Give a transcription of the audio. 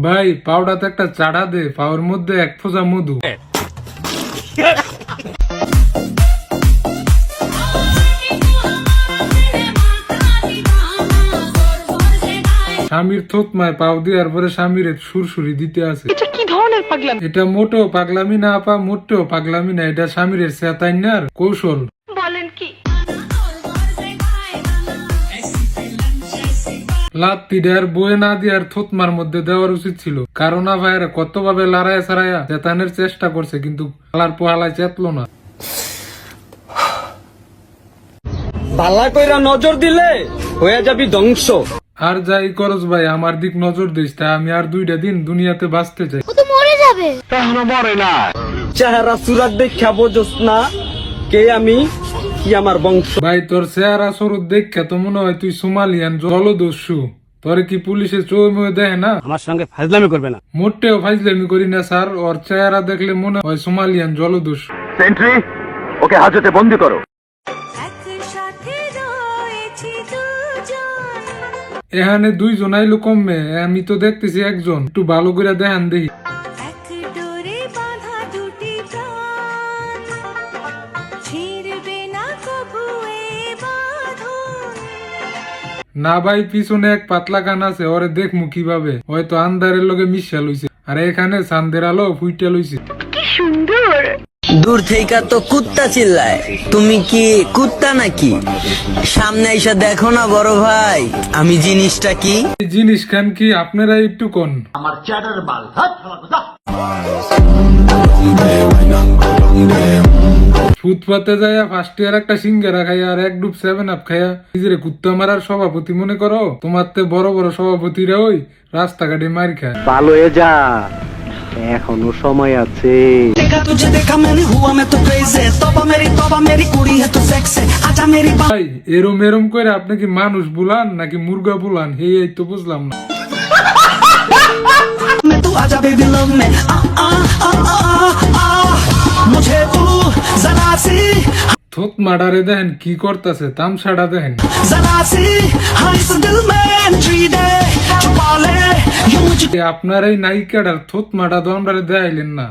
ভাই পাউডাতে একটা চাড়া দে, পাউর মধ্যে এক ফোঁটা মধু। স্বামীর থতমায় পাও দেওয়ার পরে স্বামীর সুরসুরি দিতে আছে। এটা কি ধরনের পাগলামি? এটা মোটেও পাগলামি না আপা, মোটেও পাগলামি না, এটা স্বামীর চেতাইনার কৌশল। বলেন কি? লাত্তি দেয়ার বয়ে না দিয়ার থতমার মধ্যে দেওয়ার উচিত ছিল, কারণ ভাইয়েরা কত ভাবে লড়াইয়া ছাড়াইয়া চেতানের চেষ্টা করছে, কিন্তু পালার পোহালায় চেতলো না। বালা কইরা নজর দিলে হয়ে যাবি ধ্বংস। আর যাই করস ভাই, আমার দিক নজর দিস, তা আমি আর 2টা দিন দুনিয়াতে বাঁচতে চাই। ও তো মরে যাবে। চেহারা সুরাত দেখা বোঝস না কে আমি, কি আমার বংশ। ভাই তোর চেহারা স্বরূপ দেখা তো মনে হয় তুই সোমালিয়ান জলদস্যু। তোরে কি পুলিশে চৌমুয়ে দেয় না? আমার সঙ্গে ফাজলামি করবে না। মোটেও ফাইজলামি করি না স্যার, ওর চেহারা দেখলে মনে হয় সোমালিয়ান জলদস্যু। সেন্ট্রি, ওকে হাজতে বন্দি করো। এখানে 2 জন আইলো কমে, আমি তো দেখতেছি একজন। একটু ভালো করে দেখান দেখি। না ভাই, পিছনে এক পাতলা কান আছে, ওরে দেখমু কিভাবে? হয়তো আন্ধারের লগে মিশা লইছে, আর এখানে চাঁদের আলো ফুইটা লইছে। কি সুন্দর। দূর থেকে তো কুত্তা চিল্লায়, তুমি কি কুত্তা নাকি? সামনে এসে দেখো না বড় ভাই, আমি জিনিসটা কি। এই জিনিস খান কি আপনারা একটু কোন? ফুটপাতে যাইয়া ফার্স্ট ইয়ার একটা সিঙ্গারা খাইয়া আর এক ডুব 7 আপ খাইয়া নিজের কুত্তা মারার সভাপতি মনে করো? তোমার তে বড় বড় সভাপতিরা ওই রাস্তাঘাটে মার খায়। ভালো হয়ে যা, এখনো সময় আছে। ভাই এরম এরম করে আপনি কি মানুষ বুলান নাকি মুরগা বুলান, এই তো বুঝলাম না। থুত মাডারে দেখেন কি করতেছে, তামসাটা দেখেন। আপনার এই নায়িকাটার থুত মাডা তো আমরা দেখাইলেন না।